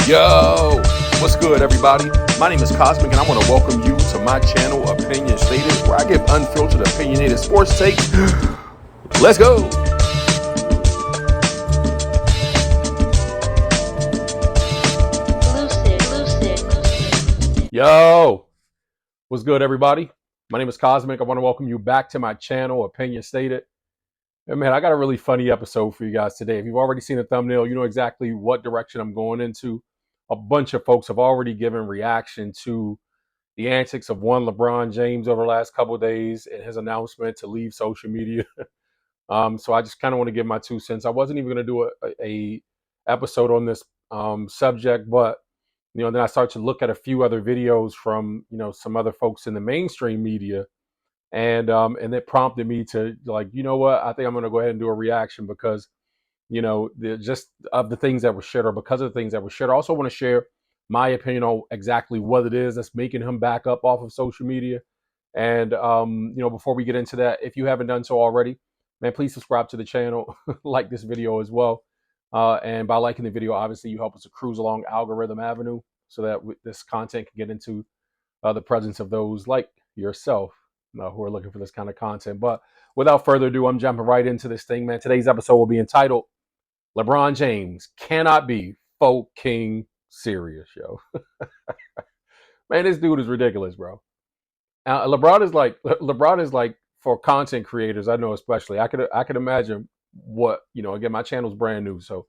Yo, what's good, everybody? My name is Cosmic, and I want to welcome you to my channel, Opinion Stated, where I give unfiltered, opinionated sports takes. Let's go. Yo, what's good, everybody? My name is Cosmic. I want to welcome you back to my channel, Opinion Stated. And man, I got a really funny episode for you guys today. If you've already seen the thumbnail, you know exactly what direction I'm going into. A bunch of folks have already given reaction to the antics of one LeBron James over the last couple of days and his announcement to leave social media. So I just kind of want to give my 2 cents. I wasn't even going to do a episode on this subject, but then I started to look at a few other videos from some other folks in the mainstream media, and it prompted me to like, you know what, I think I'm going to go ahead and do a reaction because just of the things that were shared, or because of the things that were shared. I also want to share my opinion on exactly what it is that's making him back up off of social media. And, before we get into that, if you haven't done so already, man, please subscribe to the channel, like this video as well. And by liking the video, obviously you help us to cruise along algorithm avenue so that this content can get into the presence of those like yourself who are looking for this kind of content. But without further ado, I'm jumping right into this thing, man. Today's episode will be entitled LeBron James Cannot Be Fucking Serious, yo. Man, this dude is ridiculous, bro. LeBron is like for content creators, I know especially. I could imagine what, again, my channel's brand new. So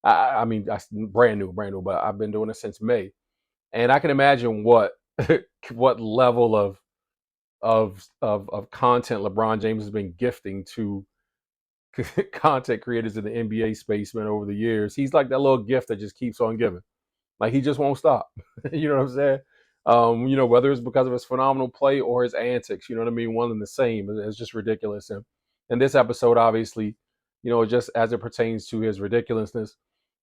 I mean, brand new, but I've been doing it since May. And I can imagine what what level of content LeBron James has been gifting to content creators in the NBA space, man, over the years. He's like that little gift that just keeps on giving. Like, he just won't stop. You know what I'm saying? Whether it's because of his phenomenal play or his antics, you know what I mean? One and the same. It's just ridiculous. And this episode, obviously, just as it pertains to his ridiculousness.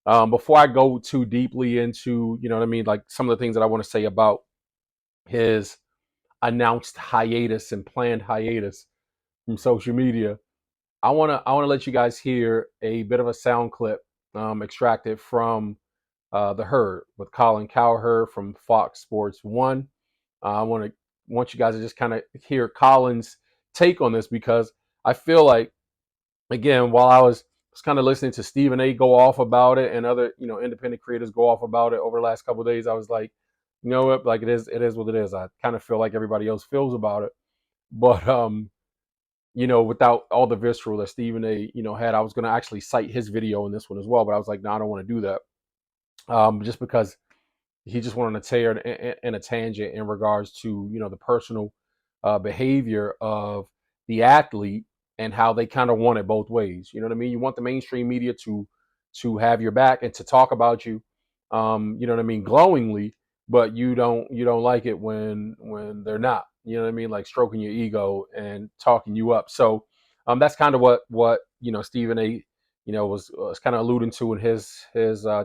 Before I go too deeply into, like some of the things that I want to say about his announced hiatus and planned hiatus from social media, I want to let you guys hear a bit of a sound clip extracted from The Herd with Colin Cowherd from Fox Sports 1. I want you guys to just kind of hear Colin's take on this, because I feel like, again, while I was kind of listening to Stephen A. go off about it and other independent creators go off about it over the last couple of days, I was like, you know what, like it is what it is. I kind of feel like everybody else feels about it, but without all the visceral that Stephen A. had, I was going to actually cite his video in this one as well, but I was like, no, I don't want to do that, just because he just went on a tear in a tangent in regards to the personal behavior of the athlete and how they kind of want it both ways. You know what I mean? You want the mainstream media to have your back and to talk about you, glowingly, but you don't like it when they're not. You know what I mean? Like stroking your ego and talking you up. So that's kind of what Stephen A. was kind of alluding to in his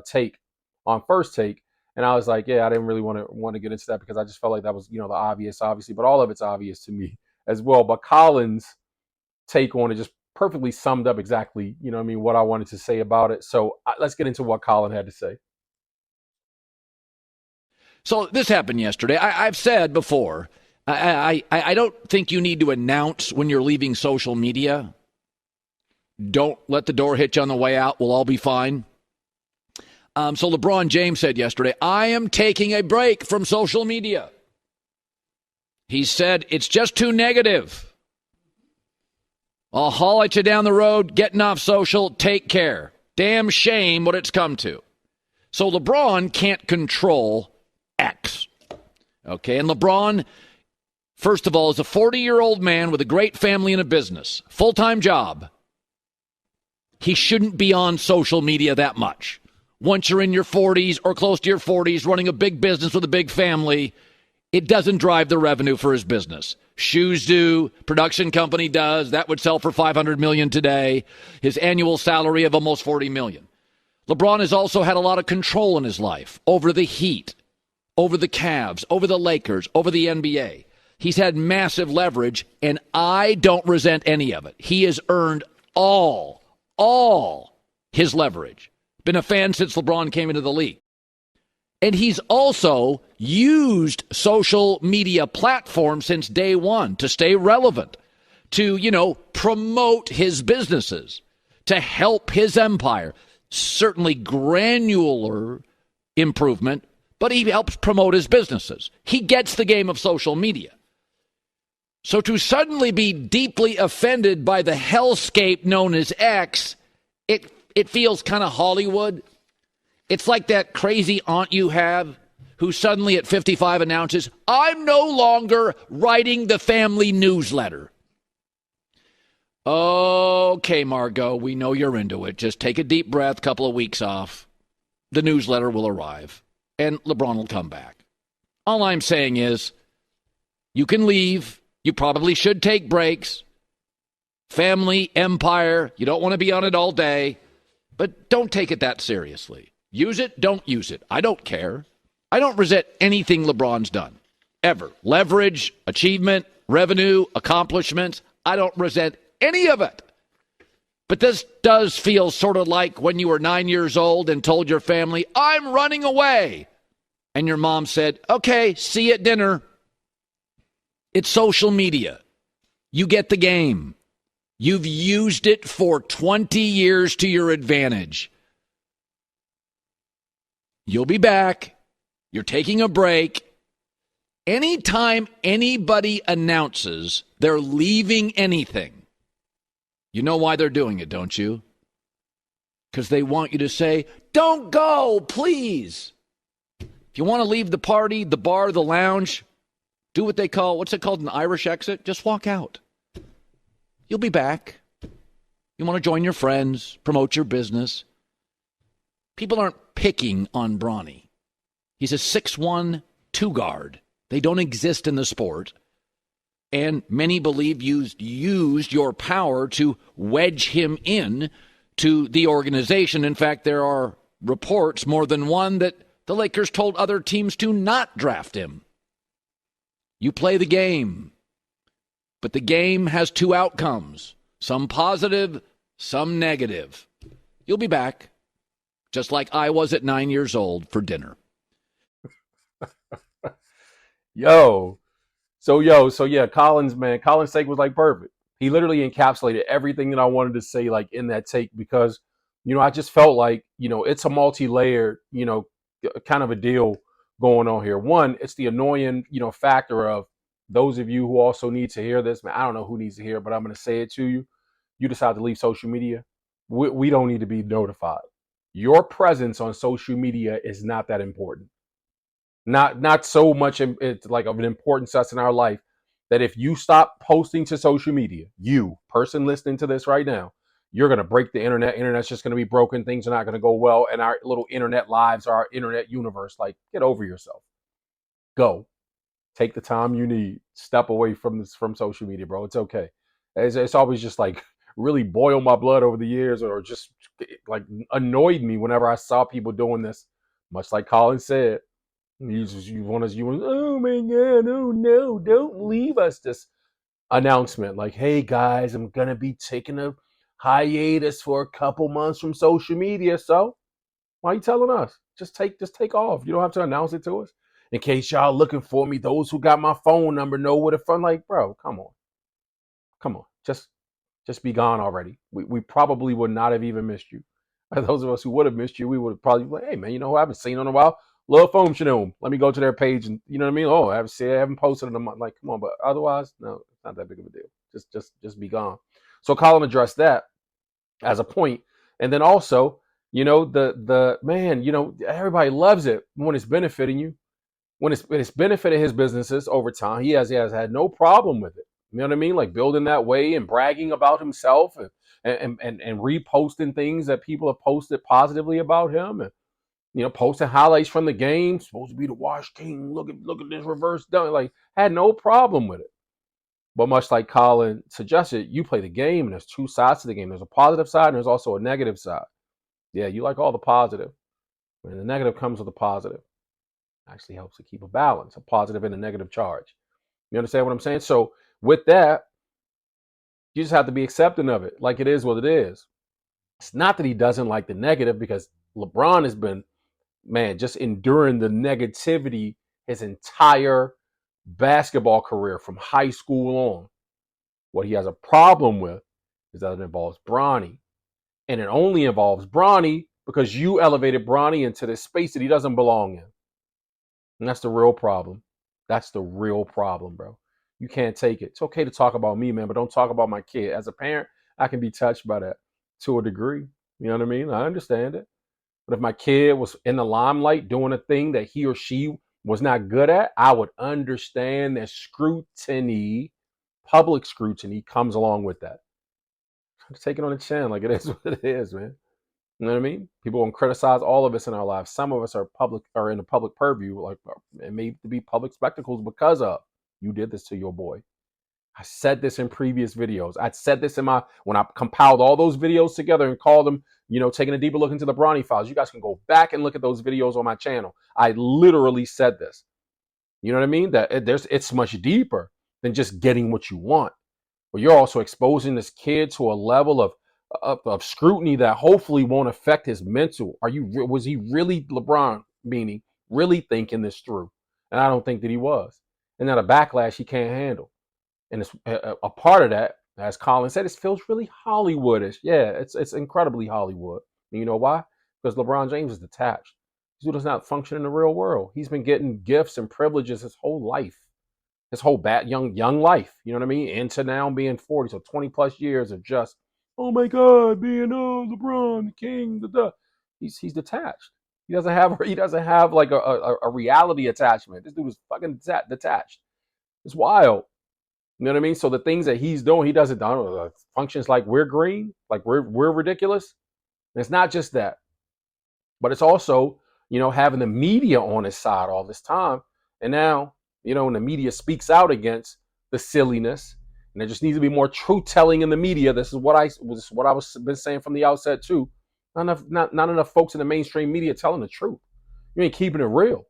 take on First Take. And I was like, yeah, I didn't really want to get into that because I just felt like that was the obvious, obviously, but all of it's obvious to me as well. But Colin's take on it just perfectly summed up exactly what I wanted to say about it. So let's get into what Colin had to say. So this happened yesterday. I've said before, I don't think you need to announce when you're leaving social media. Don't let the door hit you on the way out. We'll all be fine. So LeBron James said yesterday, I am taking a break from social media. He said, it's just too negative. I'll haul at you down the road, getting off social, take care. Damn shame what it's come to. So LeBron can't control X. Okay, and LeBron, first of all, is a 40-year-old man with a great family and a business, full-time job. He shouldn't be on social media that much. Once you're in your 40s or close to your 40s, running a big business with a big family, it doesn't drive the revenue for his business. Shoes do, production company does. That would sell for $500 million today. His annual salary of almost $40 million. LeBron has also had a lot of control in his life over the Heat, over the Cavs, over the Lakers, over the NBA. He's had massive leverage, and I don't resent any of it. He has earned all his leverage. Been a fan since LeBron came into the league. And he's also used social media platforms since day one to stay relevant, to, promote his businesses, to help his empire. Certainly granular improvement, but he helps promote his businesses. He gets the game of social media. So to suddenly be deeply offended by the hellscape known as X, it feels kind of Hollywood. It's like that crazy aunt you have who suddenly at 55 announces, I'm no longer writing the family newsletter. Okay, Margot, we know you're into it. Just take a deep breath, couple of weeks off. The newsletter will arrive, and LeBron will come back. All I'm saying is, you can leave. You probably should take breaks. Family, empire, you don't want to be on it all day. But don't take it that seriously. Use it, don't use it. I don't care. I don't resent anything LeBron's done, ever. Leverage, achievement, revenue, accomplishments. I don't resent any of it. But this does feel sort of like when you were 9 years old and told your family, I'm running away. And your mom said, okay, see you at dinner. It's social media. You get the game. You've used it for 20 years to your advantage. You'll be back. You're taking a break. Anytime anybody announces they're leaving anything, you know why they're doing it, don't you? Because they want you to say, don't go, please. If you want to leave the party, the bar, the lounge, do what they call, what's it called, an Irish exit? Just walk out. You'll be back. You want to join your friends, promote your business. People aren't picking on Bronny. He's a 6'1", two-guard. They don't exist in the sport. And many believe used your power to wedge him in to the organization. In fact, there are reports, more than one, that the Lakers told other teams to not draft him. You play the game. But the game has two outcomes, some positive, some negative. You'll be back, just like I was at 9 years old, for dinner. So yeah, Colin's take was like perfect. He literally encapsulated everything that I wanted to say, like, in that take, because, I just felt like, it's a multi-layered, kind of a deal going on here. One, it's the annoying, factor of those of you who also need to hear this. Man, I don't know who needs to hear it, but I'm going to say it to you. You decide to leave social media. We don't need to be notified. Your presence on social media is not that important. Not so much it's like of an importance to us in our life that if you stop posting to social media, you, person listening to this right now, you're going to break the internet. Internet's just going to be broken. Things are not going to go well. And our little internet lives, our internet universe, like, get over yourself. Go. Take the time you need. Step away from social media, bro. It's okay. It's always just like really boiled my blood over the years, or just like annoyed me whenever I saw people doing this. Much like Colin said, you want, oh my God, oh no, don't leave us. This announcement like, hey guys, I'm gonna be taking a hiatus for a couple months from social media. So why are you telling us? Just take off. You don't have to announce it to us. In case y'all looking for me, those who got my phone number know where to find. Like, bro, come on, just be gone already. We probably would not have even missed you. Those of us who would have missed you, we would have probably be like, hey man, who I haven't seen in a while? Love Foam Shalom. Let me go to their page, and you know what I mean? Oh, I haven't posted in a month. Like, come on, but otherwise, no, it's not that big of a deal. Just be gone. So Colin addressed that as a point. And then also, the man, everybody loves it when it's benefiting you. When it's benefited his businesses over time, he has had no problem with it. You know what I mean? Like building that way and bragging about himself and reposting things that people have posted positively about him, and posting highlights from the game. Supposed to be the Wash King. Look at this reverse dunk. Like, had no problem with it. But much like Colin suggested, you play the game, and there's two sides to the game. There's a positive side, and there's also a negative side. Yeah, you like all the positive, and the negative comes with a positive. Actually helps to keep a balance, a positive and a negative charge. You understand what I'm saying? So with that, you just have to be accepting of it. Like, it is what it is. It's not that he doesn't like the negative, because LeBron has been man, just enduring the negativity his entire basketball career from high school on. What he has a problem with is that it involves Bronny. And it only involves Bronny because you elevated Bronny into this space that he doesn't belong in. And that's the real problem. That's the real problem, bro. You can't take it. It's okay to talk about me, man, but don't talk about my kid. As a parent, I can be touched by that to a degree. You know what I mean? I understand it. But if my kid was in the limelight doing a thing that he or she was not good at, I would understand that scrutiny, public scrutiny, comes along with that. Take it on the chin like it is what it is, man. You know what I mean? People will criticize all of us in our lives. Some of us are in the public purview, like it may be public spectacles because of you did this to your boy. I said this in previous videos. I said this when I compiled all those videos together and called them, taking a deeper look into the Bronny files. You guys can go back and look at those videos on my channel. I literally said this. You know what I mean? That it's much deeper than just getting what you want. But you're also exposing this kid to a level of scrutiny that hopefully won't affect his mental. Was he really LeBron, meaning really thinking this through? And I don't think that he was. And then a backlash he can't handle. And it's a part of that, as Colin said, it feels really Hollywoodish. Yeah, it's incredibly Hollywood. And you know why? Because LeBron James is detached. This dude does not function in the real world. He's been getting gifts and privileges his whole life. His whole young life. You know what I mean? Into now being 40. So 20 plus years of just, oh my God, being LeBron, the king, he's detached. He doesn't have like a reality attachment. This dude is fucking detached. It's wild. You know what I mean? So the things that he's doing, he doesn't functions like we're green, like we're ridiculous. And it's not just that, but it's also, having the media on his side all this time. And now, when the media speaks out against the silliness, and there just needs to be more truth telling in the media. This is what I was been saying from the outset too. Not enough folks in the mainstream media telling the truth. You ain't keeping it real.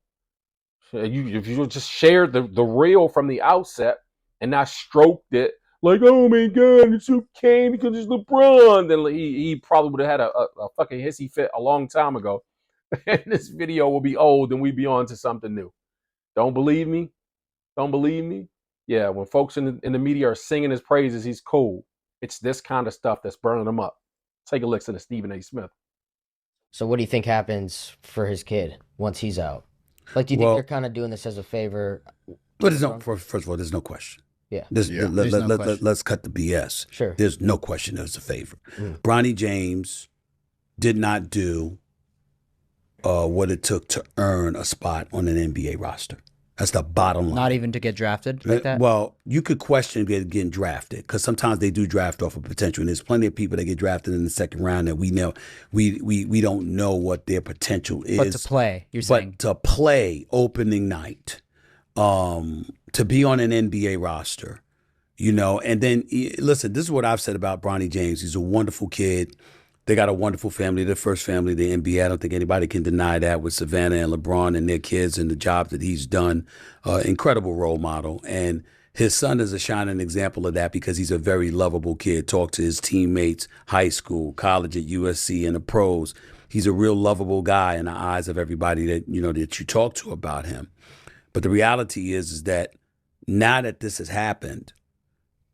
If you just shared the real from the outset and not stroked it like, oh my God, it's okay because it's LeBron, then he probably would have had a fucking hissy fit a long time ago. And this video will be old and we'd be on to something new. Don't believe me? Don't believe me? Yeah, when folks in the media are singing his praises, he's cool. It's this kind of stuff that's burning him up. Take a listen to Stephen A. Smith. So what do you think happens for his kid once he's out? Like, do you think they're kind of doing this as a favor? But first of all, there's no question. Yeah. Let's cut the BS. Sure. There's no question there's a favor. Bronny James did not do what it took to earn a spot on an NBA roster. That's the bottom line. Not even to get drafted like that? Well, you could question getting drafted because sometimes they do draft off of potential. And there's plenty of people that get drafted in the second round that we know we don't know what their potential is. But to play, you're saying. But to play opening night, to be on an NBA roster, and then, listen, this is what I've said about Bronny James. He's a wonderful kid. They got a wonderful family, the first family, the NBA. I don't think anybody can deny that with Savannah and LeBron and their kids and the job that he's done. Incredible role model. And his son is a shining example of that because he's a very lovable kid. Talk to his teammates, high school, college at USC, and the pros. He's a real lovable guy in the eyes of everybody that you talk to about him. But the reality is that now that this has happened,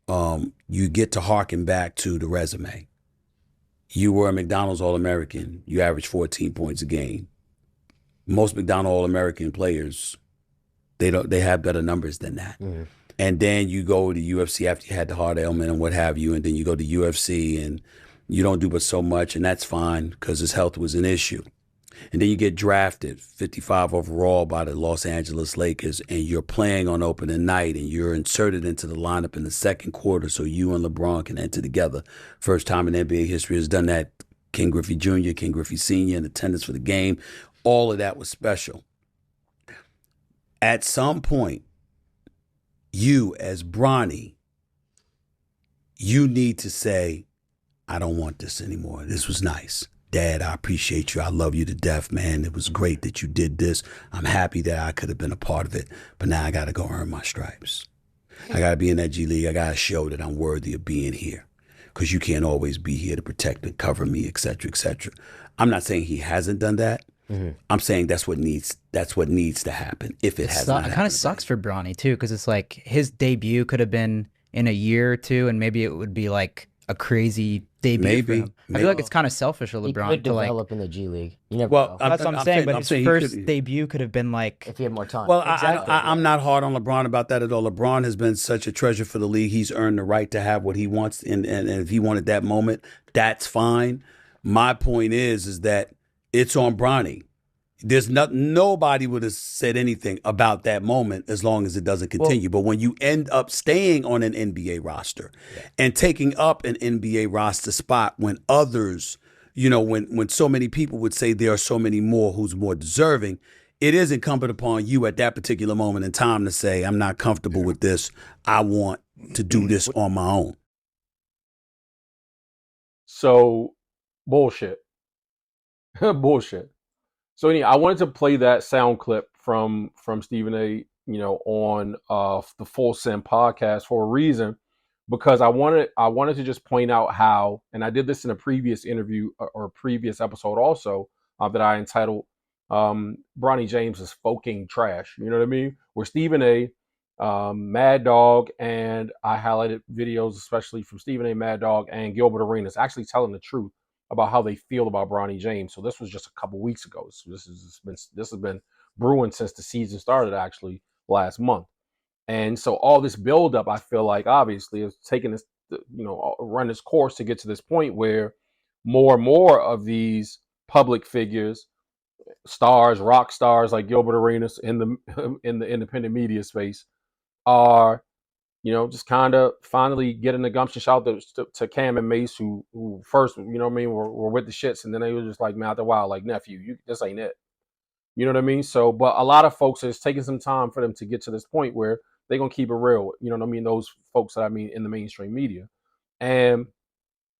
you get to harken back to the resume. You were a McDonald's All-American. You averaged 14 points a game. Most McDonald's All-American players, they have better numbers than that. Mm-hmm. And then you go to UFC after you had the heart ailment and what have you, and then you go to UFC and you don't do but so much, and that's fine because his health was an issue. And then you get drafted 55 overall by the Los Angeles Lakers, and you're playing on opening night, and you're inserted into the lineup in the second quarter so you and LeBron can enter together. First time in NBA history has done that. King Griffey Jr., King Griffey Sr. in attendance for the game. All of that was special. At some point, you as Bronny, you need to say, I don't want this anymore. This was nice. Dad, I appreciate you. I love you to death, man. It was great that you did this. I'm happy that I could have been a part of it, but now I got to go earn my stripes. I got to be in that G League. I got to show that I'm worthy of being here because you can't always be here to protect and cover me, et cetera, et cetera. I'm not saying he hasn't done that, I'm saying that's what needs to happen if it has not happened. It kind of sucks for Bronny too, because it's like his debut could have been in a year or two, and maybe it would be like a crazy debut for him. I feel like it's kind of selfish of LeBron he could to develop in the G League. You never know. That's what I'm saying. But his first debut could have been like, if he had more time. Well, I'm not hard on LeBron about that at all. LeBron has been such a treasure for the league. He's earned the right to have what he wants, and if he wanted that moment, that's fine. My point is that it's on Bronny. There's nobody would have said anything about that moment as long as it doesn't continue. But when you end up staying on an NBA roster and taking up an NBA roster spot when others, when so many people would say there are so many more who's more deserving, it is incumbent upon you at that particular moment in time to say, I'm not comfortable with this. I want to do this on my own. So, bullshit. Bullshit. So anyway, I wanted to play that sound clip from Stephen A. On the FullSend Podcast for a reason, because I wanted to just point out how, and I did this in a previous interview or previous episode also that I entitled "Bronny James is fucking trash." You know what I mean? Where Stephen A., Mad Dog, and I highlighted videos especially from Stephen A., Mad Dog, and Gilbert Arenas actually telling the truth about how they feel about Bronny James. So this was just a couple weeks ago. So this has been brewing since the season started, actually last month. And so all this buildup, I feel like obviously is taking this, run its course to get to this point where more and more of these public figures, stars, rock stars like Gilbert Arenas in the independent media space are just kind of finally getting the gumption. Shout out to Cam and Mace, who first, were with the shits, and then they were just like, man, after a while, like, nephew, this ain't it. You know what I mean? So, but a lot of folks, it's taking some time for them to get to this point where they're going to keep it real. You know what I mean? Those folks that I mean in the mainstream media. And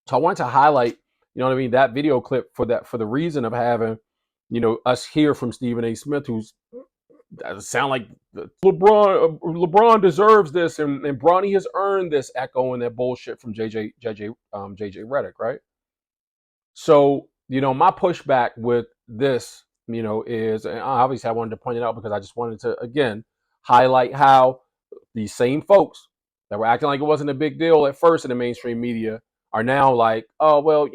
so I wanted to highlight, that video clip for the reason of having, us hear from Stephen A. Smith, who's sound like LeBron deserves this, and Bronny has earned this, echoing that bullshit from JJ Redick, right? So, my pushback with this, is, and obviously I wanted to point it out because I just wanted to, again, highlight how these same folks that were acting like it wasn't a big deal at first in the mainstream media are now like, oh, well,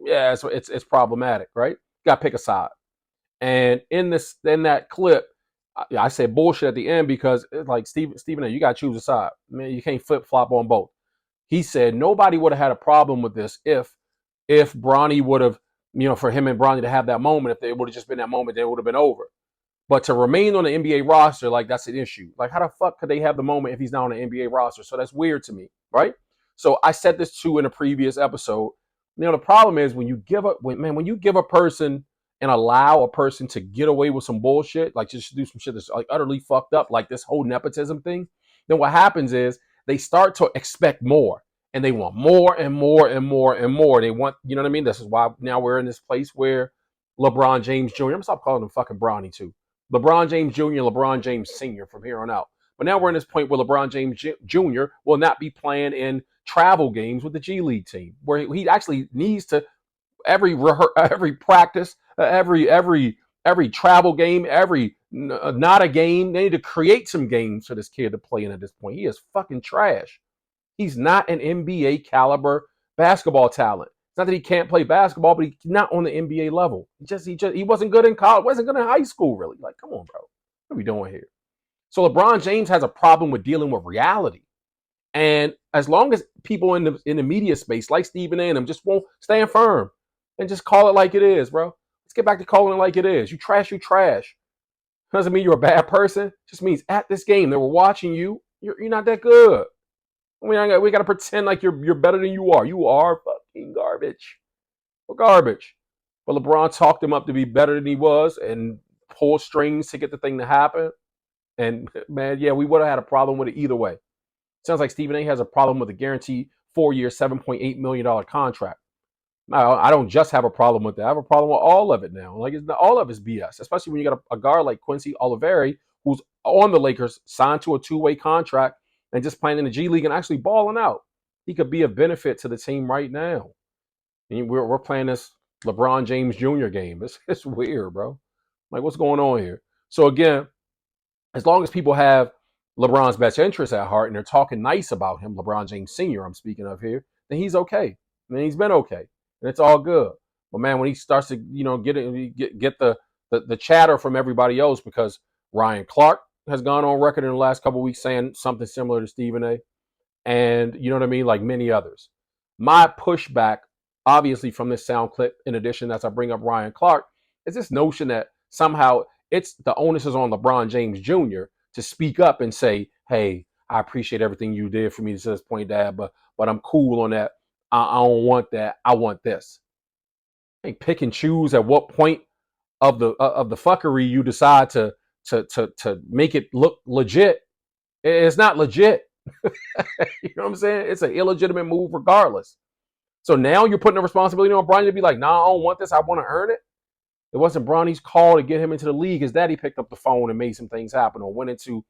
yeah, so it's problematic, right? Got to pick a side. And in that clip, I said bullshit at the end because it's like, Stephen A., you got to choose a side. Man, you can't flip-flop on both. He said nobody would have had a problem with this if Bronny would have, for him and Bronny to have that moment, if they would have just been that moment, then it would have been over. But to remain on the NBA roster, like, that's an issue. Like, how the fuck could they have the moment if he's not on the NBA roster? So that's weird to me, right? So I said this too in a previous episode. The problem is when you give a person and allow a person to get away with some bullshit, like just do some shit that's like utterly fucked up, like this whole nepotism thing, then what happens is they start to expect more, and they want more and more and more and more. They want, you know what I mean? This is why now we're in this place where LeBron James Jr., I'm gonna stop calling him fucking Bronny too. LeBron James Jr., LeBron James Sr. from here on out. But now we're in this point where LeBron James Jr. will not be playing in travel games with the G League team, where he actually needs to every practice, every travel game, every not a game. They need to create some games for this kid to play in at this point. He is fucking trash. He's not an NBA caliber basketball talent. It's not that he can't play basketball, but he's not on the NBA level. He wasn't good in college, wasn't good in high school, really. Like, come on, bro. What are we doing here? So LeBron James has a problem with dealing with reality. And as long as people in the media space, like Stephen A. and them, just won't stand firm and just call it like it is, bro. Let's get back to calling it like it is. You trash. Doesn't mean you're a bad person. Just means at this game, they were watching you. You're not that good. We got to pretend like you're better than you are. You are fucking garbage. Well, garbage. But LeBron talked him up to be better than he was and pull strings to get the thing to happen. And, man, yeah, we would have had a problem with it either way. Sounds like Stephen A. has a problem with a guaranteed 4-year, $7.8 million contract. Now, I don't just have a problem with that. I have a problem with all of it now. Like, all of it's BS, especially when you got a guard like Quincy Oliveri, who's on the Lakers, signed to a 2-way contract and just playing in the G League and actually balling out. He could be a benefit to the team right now. And we're playing this LeBron James Jr. game. It's weird, bro. Like, what's going on here? So again, as long as people have LeBron's best interest at heart and they're talking nice about him, LeBron James Sr. I'm speaking of here, then he's okay. And he's been okay, and it's all good. But man, when he starts to get the chatter from everybody else, because Ryan Clark has gone on record in the last couple of weeks saying something similar to Stephen A. And you know what I mean, like many others. My pushback, obviously, from this sound clip, in addition, as I bring up Ryan Clark, is this notion that somehow it's the onus is on LeBron James Jr. to speak up and say, "Hey, I appreciate everything you did for me to this point, Dad, but I'm cool on that. I don't want that. I want this." Hey, pick and choose at what point of the fuckery you decide to make it look legit. It's not legit. You know what I'm saying? It's an illegitimate move regardless. So now you're putting the responsibility on Bronny to be like, nah, I don't want this. I want to earn it. It wasn't Bronny's call to get him into the league. His daddy picked up the phone and made some things happen, or went into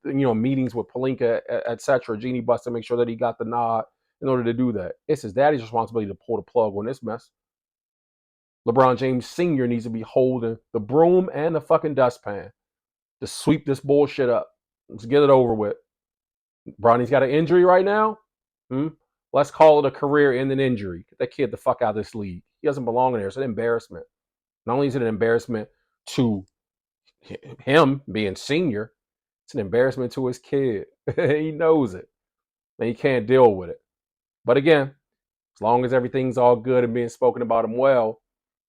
meetings with Pelinka, etc. Jeannie Buss to make sure that he got the nod in order to do that. It's his daddy's responsibility to pull the plug on this mess. LeBron James Sr. needs to be holding the broom and the fucking dustpan to sweep this bullshit up. Let's get it over with. Bronny's got an injury right now. Let's call it a career-ending injury. Get that kid the fuck out of this league. He doesn't belong in there. It's an embarrassment. Not only is it an embarrassment to him being senior, it's an embarrassment to his kid. He knows it. And he can't deal with it. But again, as long as everything's all good and being spoken about him well,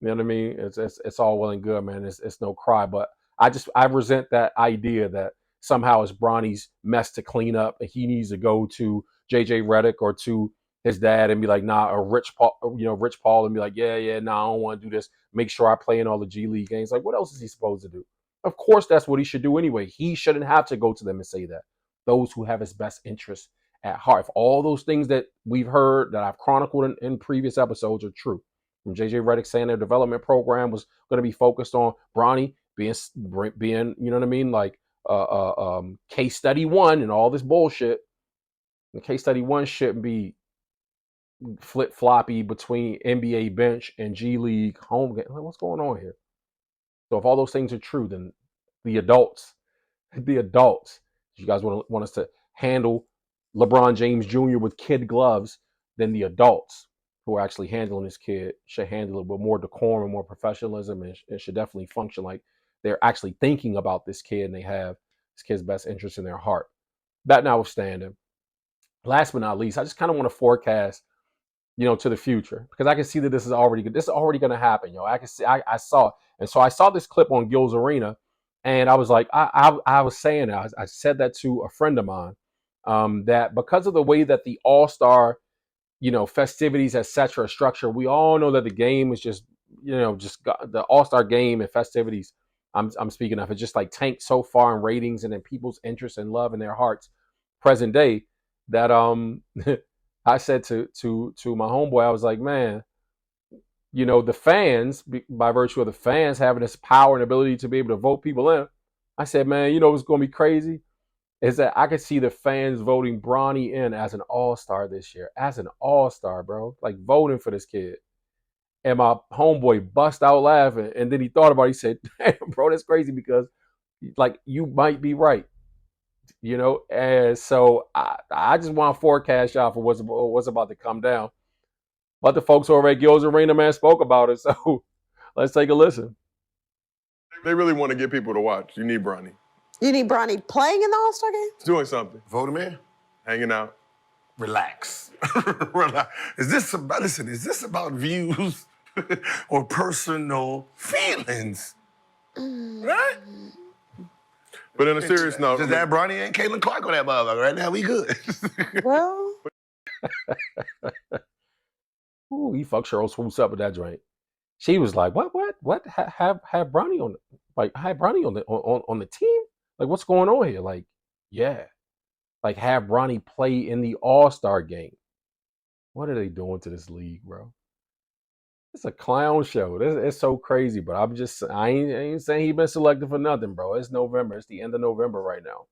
you know what I mean? It's all well and good, man. It's no cry. But I resent that idea that somehow it's Bronny's mess to clean up and he needs to go to JJ Redick or to his dad and be like, nah, or Rich Paul and be like, yeah, nah, I don't want to do this. Make sure I play in all the G League games. Like, what else is he supposed to do? Of course, that's what he should do anyway. He shouldn't have to go to them and say that. Those who have his best interests at heart. If all those things that we've heard, that I've chronicled in previous episodes are true, from JJ Redick saying their development program was going to be focused on Bronny being, you know what I mean, like case study one and all this bullshit. The case study one shouldn't be flip-floppy between NBA bench and G League home game. Like, what's going on here? So if all those things are true, then the adults, you guys want us to handle LeBron James Jr. with kid gloves, then the adults who are actually handling this kid should handle it with more decorum and more professionalism, and it should definitely function like they're actually thinking about this kid and they have this kid's best interest in their heart. That notwithstanding, last but not least, I just kind of want to forecast, to the future, because I can see that this is already going to happen. I can see, I saw, and so I saw this clip on Gil's Arena, and I was like, I was saying, I said that to a friend of mine, that because of the way that the All-Star, festivities, etc. structure, we all know that the game is just, the All-Star game and festivities I'm speaking of, it's just like tanked so far in ratings and in people's interest and love in their hearts present day, that I said to my homeboy, I was like, man, the fans, by virtue of the fans having this power and ability to be able to vote people in, I said, man, what's going to be crazy is that I could see the fans voting Bronny in as an all-star this year, as an all-star, bro, like voting for this kid. And my homeboy bust out laughing, and then he thought about it. He said, damn, bro, that's crazy, because like, you might be right. And so I just want to forecast y'all for what's about to come down. But the folks over at Gil's Arena, man, spoke about it. So let's take a listen. They really want to get people to watch. You need Bronny. You need Bronny playing in the All-Star game? He's doing something. Vote him in. Hanging out. Relax. Relax. Is this about views or personal feelings? Right? But in a serious note, just that Bronny and Caitlin Clark on that motherfucker. Right now, we good. Well, ooh, he fucked Cheryl Swoops up with that joint. She was like, "What? Have Bronny on, like, have Bronny on the team? Like, what's going on here? Like, yeah, like, have Bronny play in the All-Star game. What are they doing to this league, bro? It's a clown show. It's so crazy, but I ain't saying he been selected for nothing, bro. It's November. It's the end of November right now.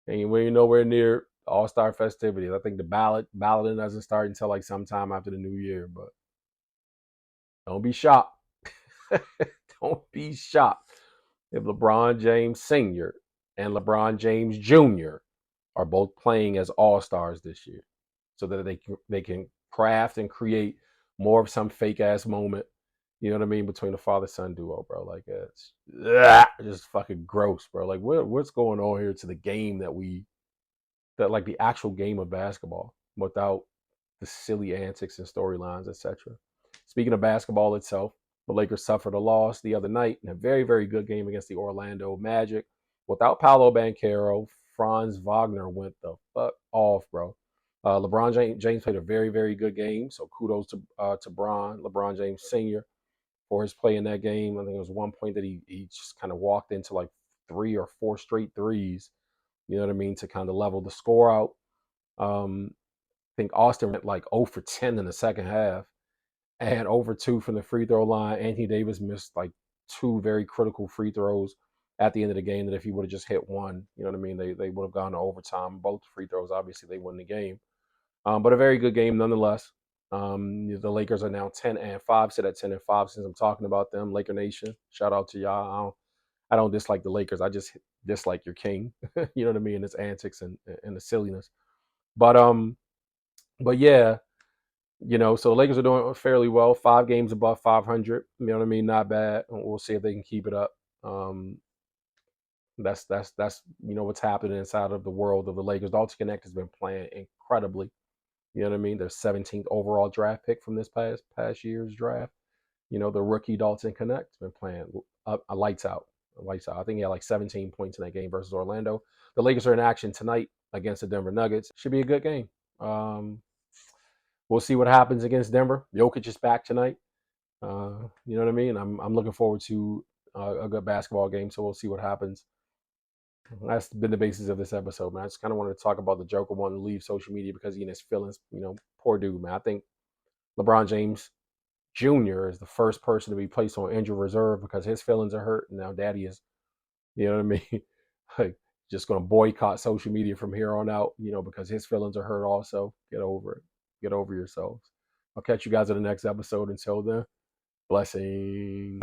And we ain't nowhere near All-Star festivities. I think the balloting doesn't start until like sometime after the new year, but don't be shocked. Don't be shocked. if LeBron James Sr. and LeBron James Jr. are both playing as all-stars this year, so that they can craft and create more of some fake ass moment, you know what I mean, between the father-son duo, bro. Like it's just fucking gross, bro. Like what's going on here to the game that like the actual game of basketball without the silly antics and storylines, etc. Speaking of basketball itself, the Lakers suffered a loss the other night in a very, very good game against the Orlando Magic. Without Paolo Banchero, Franz Wagner went the fuck off, bro. LeBron James played a very, very good game, so kudos to LeBron James Sr. for his play in that game. I think it was one point that he just kind of walked into like 3 or 4 straight threes, you know what I mean, to kind of level the score out. I think Austin went like 0 for 10 in the second half and over 2 from the free throw line. Anthony Davis missed like 2 very critical free throws at the end of the game that if he would have just hit one, you know what I mean, they would have gone to overtime. Both free throws, obviously, they won the game. But a very good game nonetheless. The Lakers are now 10-5. Sit at 10-5 since I'm talking about them. Laker Nation, shout out to y'all. I don't dislike the Lakers. I just dislike your king. You know what I mean? Its antics and the silliness. But yeah, you know, so the Lakers are doing fairly well. 5 games above 500. You know what I mean? Not bad. We'll see if they can keep it up. That's you know what's happening inside of the world of the Lakers. Dalton Connect has been playing incredibly. You know what I mean? Their 17th overall draft pick from this past year's draft. You know, the rookie Dalton Connect has been playing lights out. Lights out. I think he had like 17 points in that game versus Orlando. The Lakers are in action tonight against the Denver Nuggets. Should be a good game. We'll see what happens against Denver. Jokic is back tonight. You know what I mean? I'm looking forward to a good basketball game, so we'll see what happens. That's been the basis of this episode, man. I just kind of wanted to talk about the Joker wanting to leave social media because he and his feelings. You know, poor dude, man. I think LeBron James Jr. is the first person to be placed on injured reserve because his feelings are hurt. And now daddy is, you know what I mean? Like, just going to boycott social media from here on out, you know, because his feelings are hurt also. Get over it. Get over yourselves. I'll catch you guys in the next episode. Until then, blessings.